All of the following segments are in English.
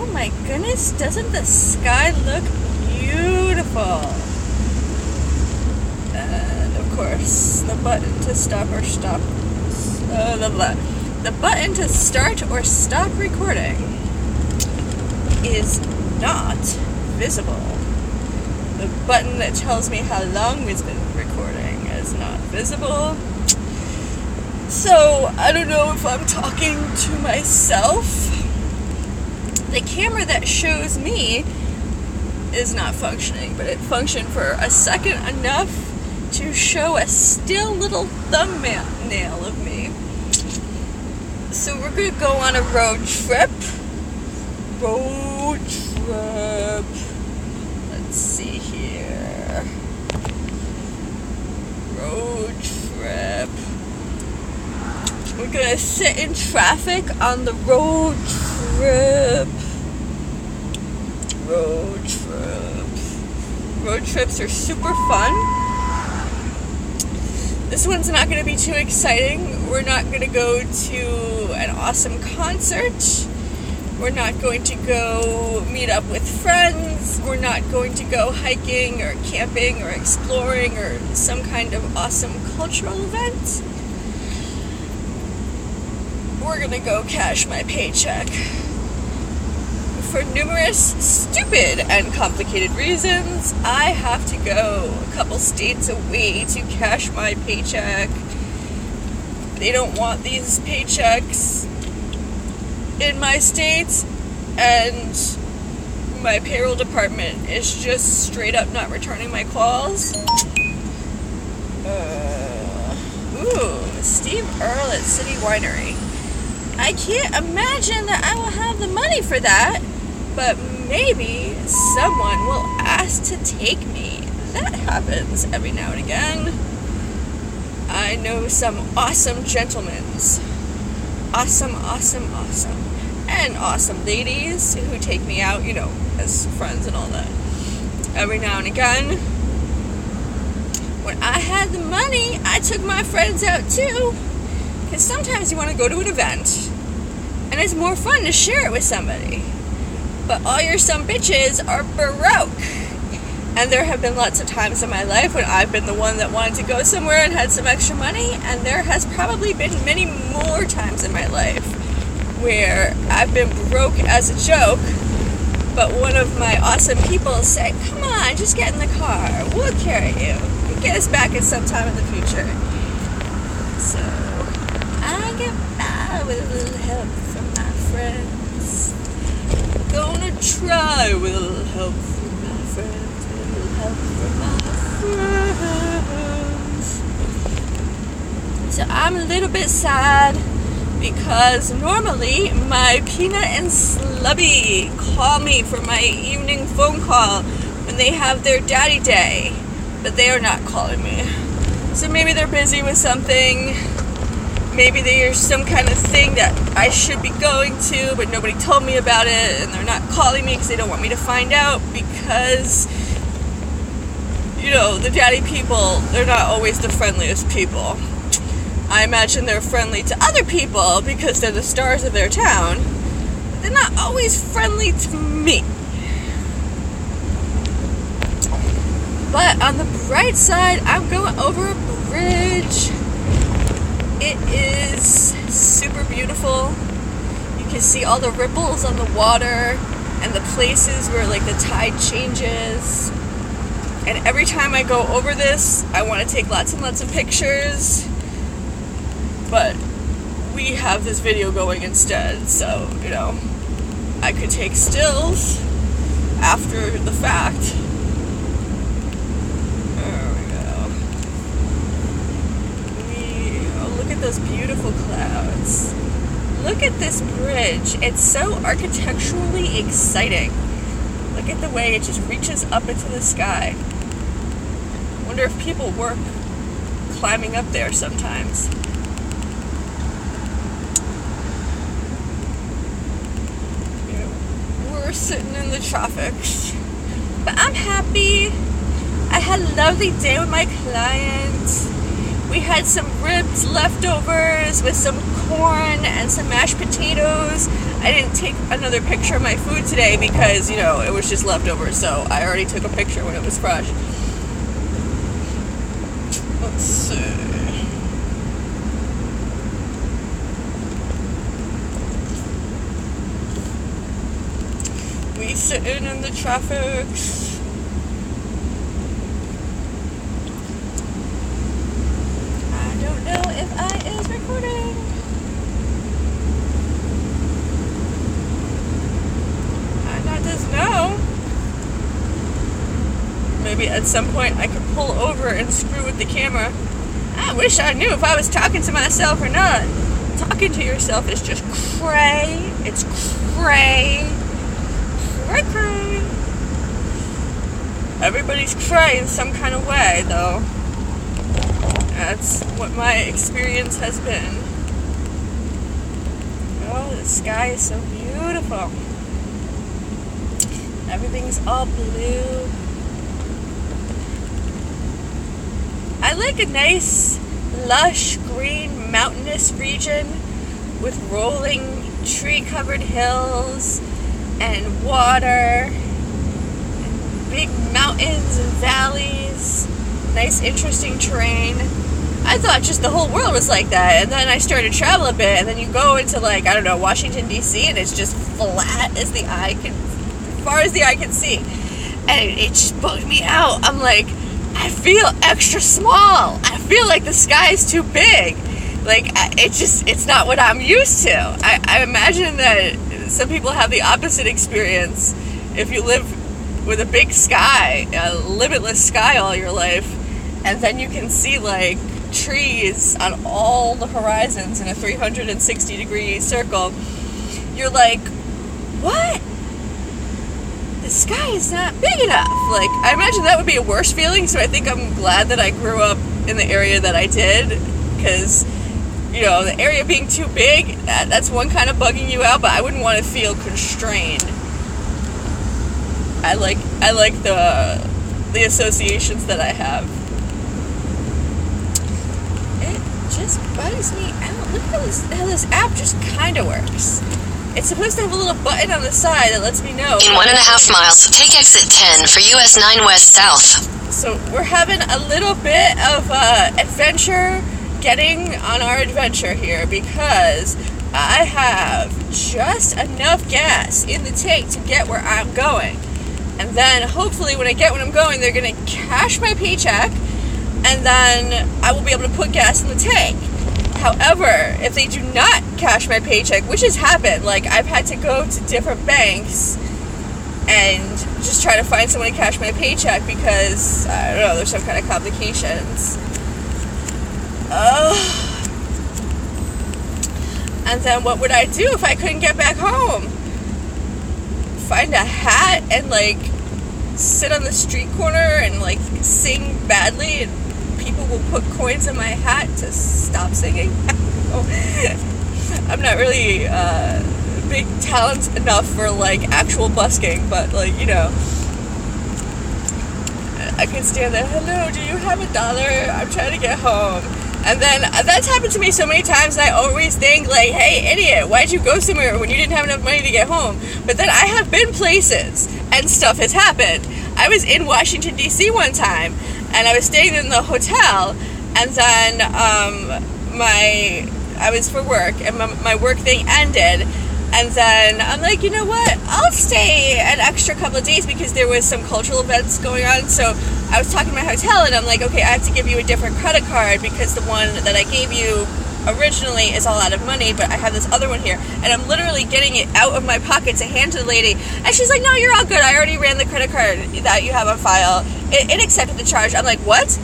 Oh my goodness, doesn't the sky look beautiful? And of course, the button to stop or stop. The button to start or stop recording is not visible. The button that tells me how long we've been recording is not visible. So, I don't know if I'm talking to myself. The camera that shows me is not functioning, but it functioned for a second enough to show a still little thumbnail of me. So we're gonna go on a road trip. Let's see here. Road trip. We're gonna sit in traffic on the road trip. Road trips are super fun. This one's not going to be too exciting. We're not going to go to an awesome concert. We're not going to go meet up with friends. We're not going to go hiking or camping or exploring or some kind of awesome cultural event. We're going to go cash my paycheck. For numerous stupid and complicated reasons, I have to go a couple states away to cash my paycheck. They don't want these paychecks in my state, and my payroll department is just straight up not returning my calls. Steve Earle at City Winery. I can't imagine that I will have the money for that. But maybe someone will ask to take me. That happens every now and again. I know some awesome gentlemen. Awesome. And awesome ladies who take me out, as friends and all that. Every now and again. When I had the money, I took my friends out too. Because sometimes you want to go to an event. And it's more fun to share it with somebody. But all your some bitches are broke. And there have been lots of times in my life when I've been the one that wanted to go somewhere and had some extra money, and there has probably been many more times in my life where I've been broke as a joke, but one of my awesome people said, "Come on, just get in the car. We'll carry you. We'll get us back at some time in the future." So, I get by with a little help from my friends. Gonna try with a little help from my friends, with a little help from my friends. So I'm a little bit sad because normally my Peanut and Slubby call me for my evening phone call when they have their daddy day, but they are not calling me. So maybe they're busy with something. Maybe there's some kind of thing that I should be going to, but nobody told me about it, and they're not calling me because they don't want me to find out, because, the daddy people, they're not always the friendliest people. I imagine they're friendly to other people because they're the stars of their town, but they're not always friendly to me. But on the bright side, I'm going over a bridge. It is super beautiful. You can see all the ripples on the water and the places where the tide changes. And every time I go over this, I want to take lots and lots of pictures. But we have this video going instead, so, I could take stills after the fact. Those beautiful clouds. Look at this bridge. It's so architecturally exciting. Look at the way it just reaches up into the sky. I wonder if people work climbing up there sometimes. We're sitting in the tropics. But I'm happy. I had a lovely day with my client. We had some ribs leftovers with some corn and some mashed potatoes. I didn't take another picture of my food today because, you know, it was just leftovers, so I already took a picture when it was fresh. Let's see. We sitting in the traffic. I don't know if I is recording. Does know. Maybe at some point I could pull over and screw with the camera. I wish I knew if I was talking to myself or not. Talking to yourself is just cray. It's cray. Cray. Everybody's cray in some kind of way, though. That's what my experience has been. Oh, the sky is so beautiful. Everything's all blue. I like a nice, lush, green, mountainous region with rolling, tree-covered hills and water, and big mountains and valleys, nice, interesting terrain. I thought just the whole world was like that, and then I started to travel a bit, and then you go into, like, I don't know, Washington, D.C., and it's just flat as the eye can, far as the eye can see, and it just bugged me out. I'm like, I feel extra small. I feel like the sky is too big. Like, it's not what I'm used to. I imagine that some people have the opposite experience. If you live with a big sky, a limitless sky all your life, and then you can see, like, trees on all the horizons in a 360-degree circle, you're like, what? The sky is not big enough. Like, I imagine that would be a worse feeling, so I think I'm glad that I grew up in the area that I did, because, you know, the area being too big, that's one kind of bugging you out, but I wouldn't want to feel constrained. I like the associations that I have. It just bugs me out. Look at how this app just kind of works. It's supposed to have a little button on the side that lets me know. In 1.5 miles, take exit 10 for US 9 West South. So we're having a little bit of adventure getting on our adventure here, because I have just enough gas in the tank to get where I'm going. And then hopefully when I get where I'm going, they're going to cash my paycheck, and then I will be able to put gas in the tank. However, if they do not cash my paycheck, which has happened, like, I've had to go to different banks and just try to find someone to cash my paycheck because, I don't know, there's some kind of complications. And then what would I do if I couldn't get back home? Find a hat and, like, sit on the street corner and, like, sing badly, and people will put coins in my hat to stop singing? I'm not really big talent enough for, like, actual busking, but, like, you know, I can stand there, hello, do you have $1? I'm trying to get home. And then that's happened to me so many times, and I always think, like, hey, idiot, why'd you go somewhere when you didn't have enough money to get home? But then I have been places, and stuff has happened. I was in Washington, D.C. one time, and I was staying in the hotel, and then I was for work, and my work thing ended, and then I'm like, you know what, I'll stay an extra couple of days because there was some cultural events going on. So I was talking to my hotel, and I'm like, okay, I have to give you a different credit card because the one that I gave you originally is all out of money, but I have this other one here, and I'm literally getting it out of my pocket to hand to the lady, and she's like, no, you're all good, I already ran the credit card that you have on file, it accepted the charge. I'm like, what?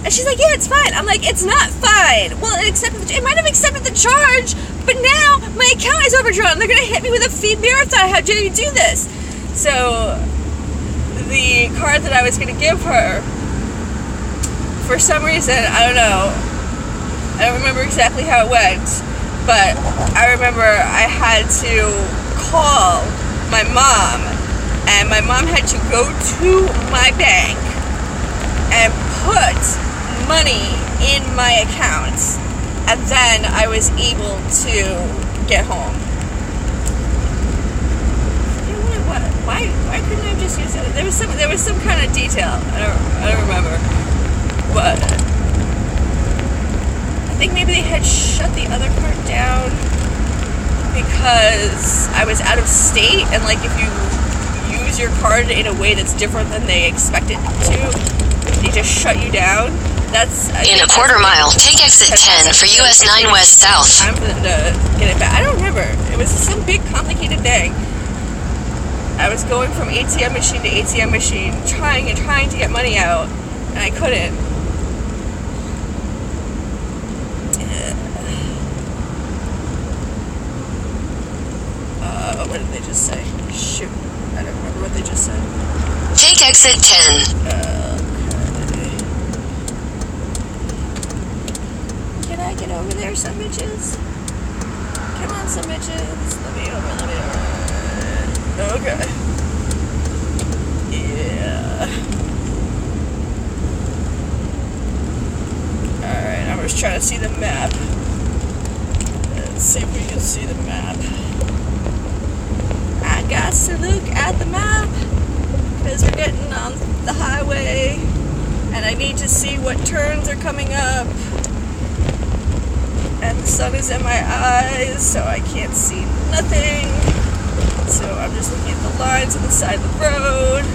And she's like, yeah, it's fine. I'm like, it's not fine. Well, it might have accepted the charge, but now my account is overdrawn. They're going to hit me with a fee marathon. How dare you do this? So the card that I was going to give her, for some reason, I don't know, I don't remember exactly how it went, but I remember I had to call my mom, and my mom had to go to my bank and put money in my account, and then I was able to get home. was some kind of detail. I don't remember, but I think maybe they had shut the other part down because I was out of state, and like if you use your card in a way that's different than they expect it to, they just shut you down. In a quarter mile, take exit 10 for US 9 West South. Time for them to get it back. I don't remember. It was some big complicated thing. I was going from ATM machine to ATM machine, trying to get money out, and I couldn't. What did they just say? Shoot, I don't remember what they just said. Take exit 10. Okay. Can I get over there, some bitches? Come on, some bitches. Let me over. Okay. Yeah. Alright, I'm just trying to see the map. Let's see if we can see the map. I got to look at the map because we're getting on the highway and I need to see what turns are coming up. And the sun is in my eyes, so I can't see nothing. So I'm just looking at the lines on the side of the road.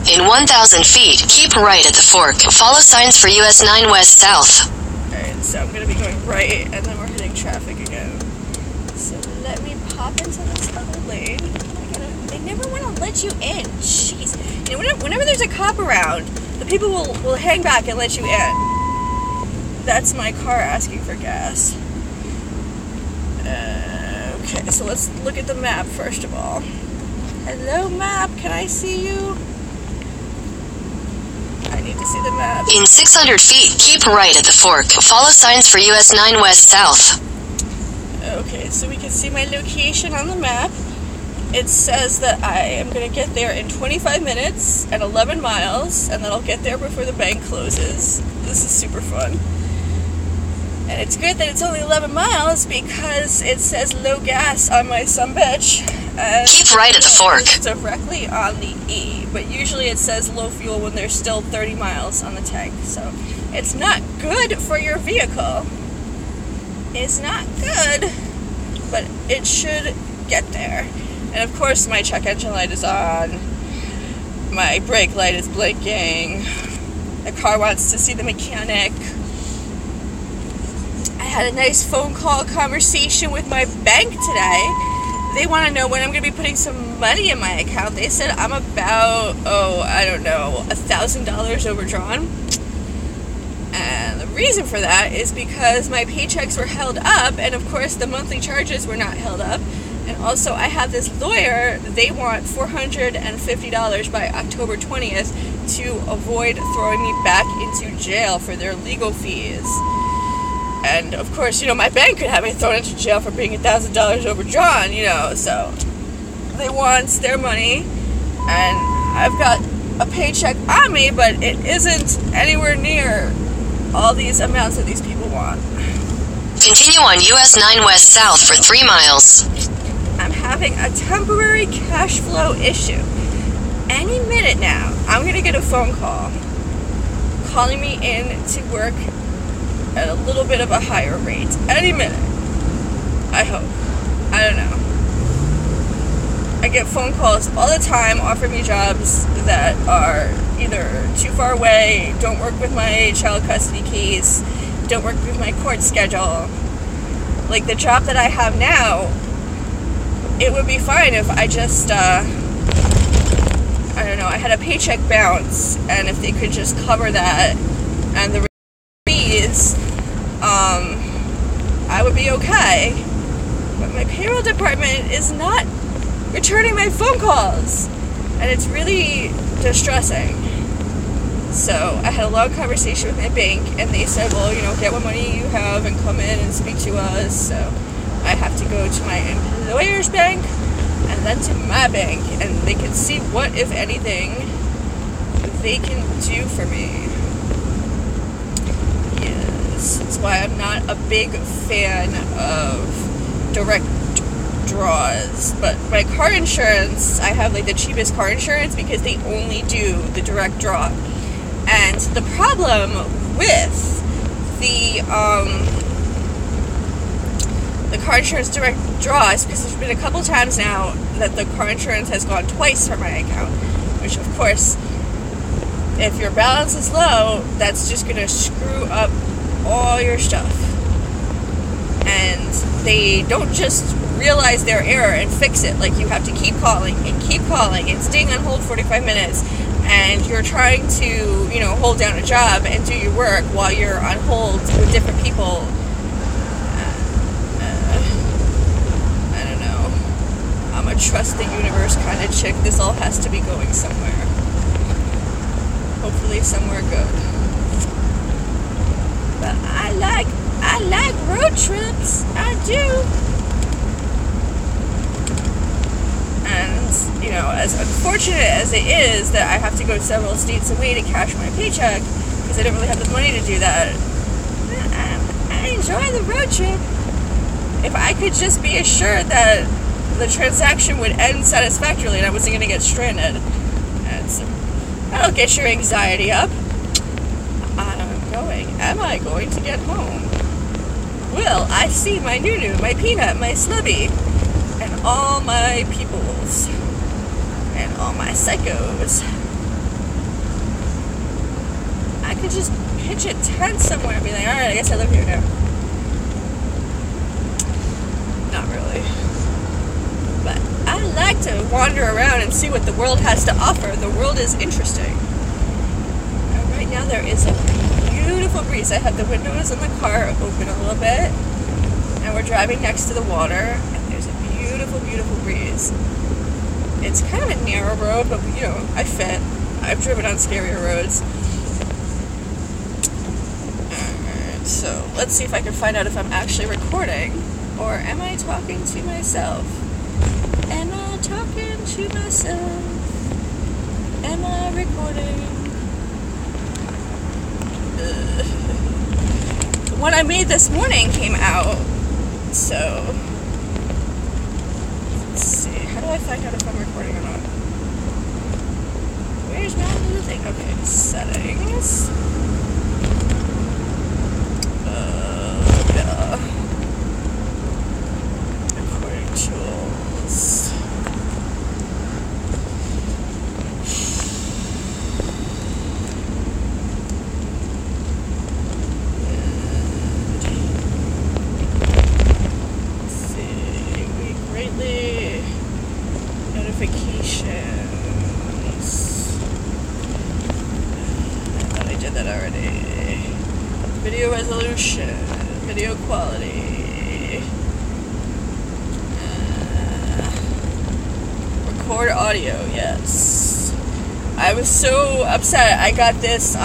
In 1,000 feet, keep right at the fork. Follow signs for US 9 West South. Alright, so I'm going to be going right, and then we're hitting traffic again. So let me pop into this other lane. They never want to let you in. Jeez. You know, whenever there's a cop around, the people will hang back and let you in. That's my car asking for gas. Okay, so let's look at the map first of all. Hello, map. Can I see you? I need to see the map. In 600 feet, keep right at the fork. Follow signs for US 9 West South. Okay, so we can see my location on the map. It says that I am going to get there in 25 minutes and 11 miles, and then I'll get there before the bank closes. This is super fun. And it's good that it's only 11 miles because it says low gas on my sumbitch. Keep right at the fork. It's directly on the E, but usually it says low fuel when there's still 30 miles on the tank. So it's not good for your vehicle. It's not good, but it should get there. And of course my check engine light is on. My brake light is blinking. The car wants to see the mechanic. I had a nice phone call conversation with my bank today. They want to know when I'm going to be putting some money in my account. They said I'm about, I don't know, $1,000 overdrawn. And the reason for that is because my paychecks were held up, and of course the monthly charges were not held up. And also I have this lawyer, they want $450 by October 20th to avoid throwing me back into jail for their legal fees. And of course, you know, my bank could have me thrown into jail for being $1,000 overdrawn, you know, so they want their money, and I've got a paycheck on me, but it isn't anywhere near all these amounts that these people want. Continue on US 9 West South for 3 miles. I'm having a temporary cash flow issue. Any minute now, I'm going to get a phone call calling me in to work at a little bit of a higher rate. Any minute. I hope. I don't know. I get phone calls all the time offering me jobs that are either too far away, don't work with my child custody case, don't work with my court schedule. Like the job that I have now, it would be fine if I just, I don't know, I had a paycheck bounce, and if they could just cover that and the fees, I would be okay. But my payroll department is not returning my phone calls, and it's really distressing. So I had a long conversation with my bank, and they said, well, you know, get what money you have and come in and speak to us. So I have to go to my employer's bank and then to my bank, and they can see what, if anything, they can do for me. Yes, that's why I'm not a big fan of direct draws, but my car insurance, I have like the cheapest car insurance because they only do the direct draw. And the problem with the car insurance direct draw is because there's been a couple times now that the car insurance has gone twice from my account, which of course, if your balance is low, that's just going to screw up all your stuff. And they don't just realize their error and fix it. Like, you have to keep calling and staying on hold 45 minutes, and you're trying to, you know, hold down a job and do your work while you're on hold with different people. I don't know. I'm a trust the universe kind of chick. This all has to be going somewhere. Hopefully somewhere good. But I like road trips. I do. And, you know, as unfortunate as it is that I have to go several states away to cash my paycheck because I don't really have the money to do that, I enjoy the road trip. If I could just be assured that the transaction would end satisfactorily and I wasn't going to get stranded. That'll get your anxiety up. Am I going to get home? Will I see my Nunu, my Peanut, my Slubby, and all my peoples, and all my psychos? I could just pitch a tent somewhere and be like, alright, I guess I live here now. Not really. But I like to wander around and see what the world has to offer. The world is interesting. And right now there is a beautiful breeze. I have the windows in the car open a little bit, and we're driving next to the water, and there's a beautiful, beautiful breeze. It's kind of a narrow road, but, you know, I fit. I've driven on scarier roads. Alright, so let's see if I can find out if I'm actually recording, or am I talking to myself? Am I talking to myself? Am I recording? The one I made this morning came out, so let's see. How do I find out if I'm recording or not? Where's my little thing? Okay, settings. Yeah. Recording tools. Video resolution, video quality, record audio, yes. I was so upset. I got this,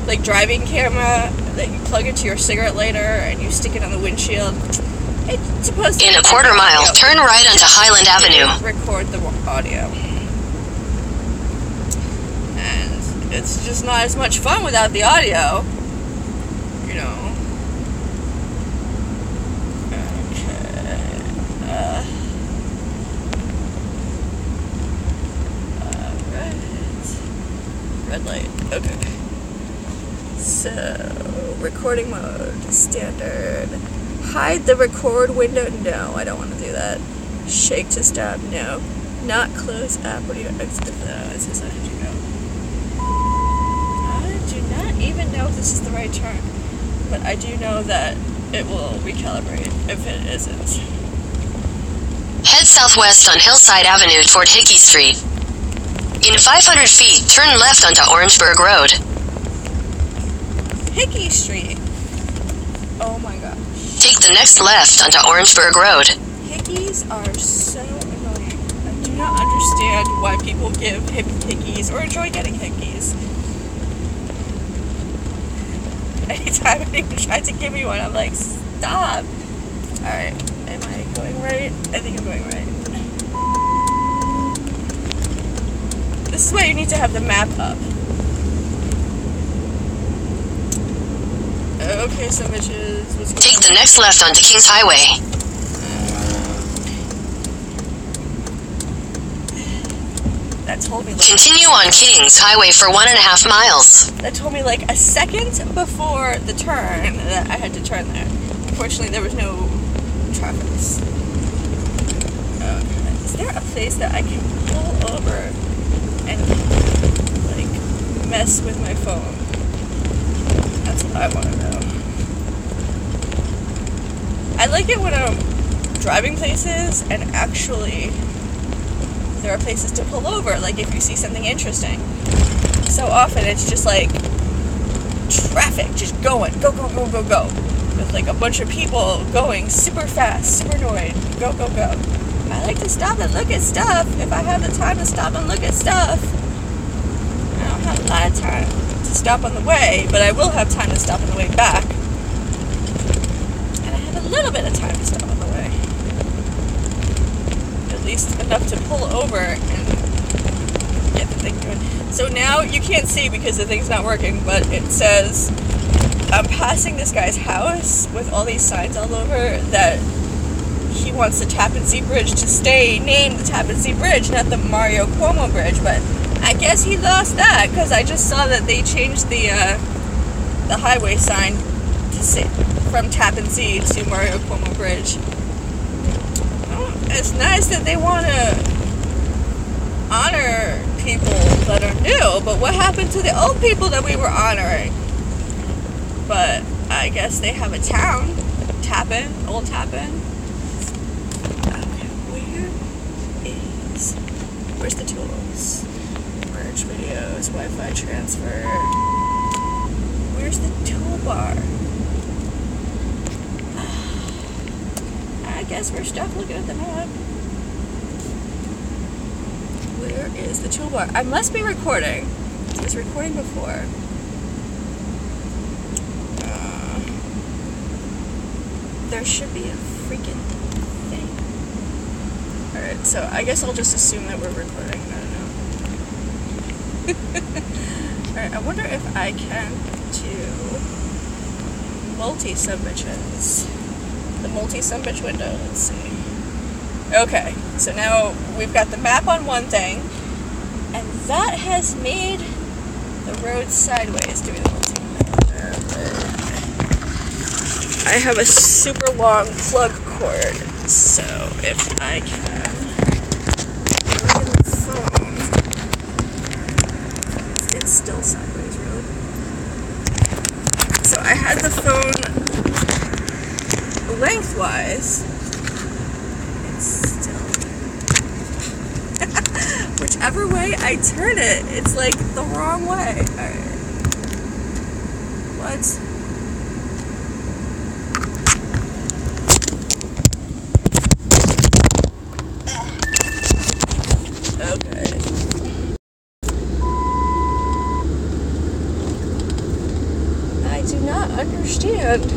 like, driving camera that you plug into your cigarette lighter and you stick it on the windshield. It's supposed to... In a quarter mile, turn right onto Highland Avenue. Record the audio. And it's just not as much fun without the audio. You know. Okay. Alright. Red light. Okay. So, recording mode. Standard. Hide the record window. No, I don't want to do that. Shake to stop. No. Not close app. What do you exit? It says how did you know? I do not even know if this is the right turn. But I do know that it will recalibrate if it isn't. Head southwest on Hillside Avenue toward Hickey Street. In 500 feet, turn left onto Orangeburg Road. Hickey Street. Oh my gosh. Take the next left onto Orangeburg Road. Hickeys are so annoying. I do not understand why people give hickeys or enjoy getting hickeys. Anytime anyone tries to give me one, I'm like, stop. Alright, am I going right? I think I'm going right. This is why you need to have the map up. Okay, so bitches, what's going on? Take the next left onto Kings Highway. that told me. Continue on Kings Highway for 1.5 miles. That told me like a second before the turn that I had to turn there. Unfortunately, there was no traffic. Is there a place that I can pull over and like mess with my phone? That's what I want to know. I like it when I'm driving places and actually there are places to pull over, like if you see something interesting. So often it's just like traffic just going, go, go, go, go, go, with like a bunch of people going super fast, super annoyed, go, go, go. I like to stop and look at stuff if I have the time to stop and look at stuff. I don't have a lot of time to stop on the way, but I will have time to stop on the way back. And I have a little bit of time to stop on the way. At least enough to pull over and get the thing going. So now you can't see because the thing's not working, but it says I'm passing this guy's house with all these signs all over that he wants the Tappan Zee Bridge to stay named the Tappan Zee Bridge, not the Mario Cuomo Bridge, but I guess he lost that because I just saw that they changed the highway sign to say from Tappan Zee to Mario Cuomo Bridge. It's nice that they want to honor people that are new, but what happened to the old people that we were honoring? But I guess they have a town, Tappan, Old Tappan. Okay, where's the tools? Merge videos, Wi-Fi transfer. Where's the toolbar? I guess we're stuck looking at the map. Where is the toolbar? I must be recording. I was recording before. There should be a freaking thing. Alright, so I guess I'll just assume that we're recording. I don't know. Alright, I wonder if I can do multi-submitches. The multi-submitch window, let's see. Okay, so now we've got the map on one thing, and that has made the road sideways. Do we the multi? I have a super long plug cord, so if I can plug in the phone, it's still sideways, really. So I had the phone lengthwise. It's still whichever way I turn it, it's like the wrong way. Alright. What? Okay. I do not understand.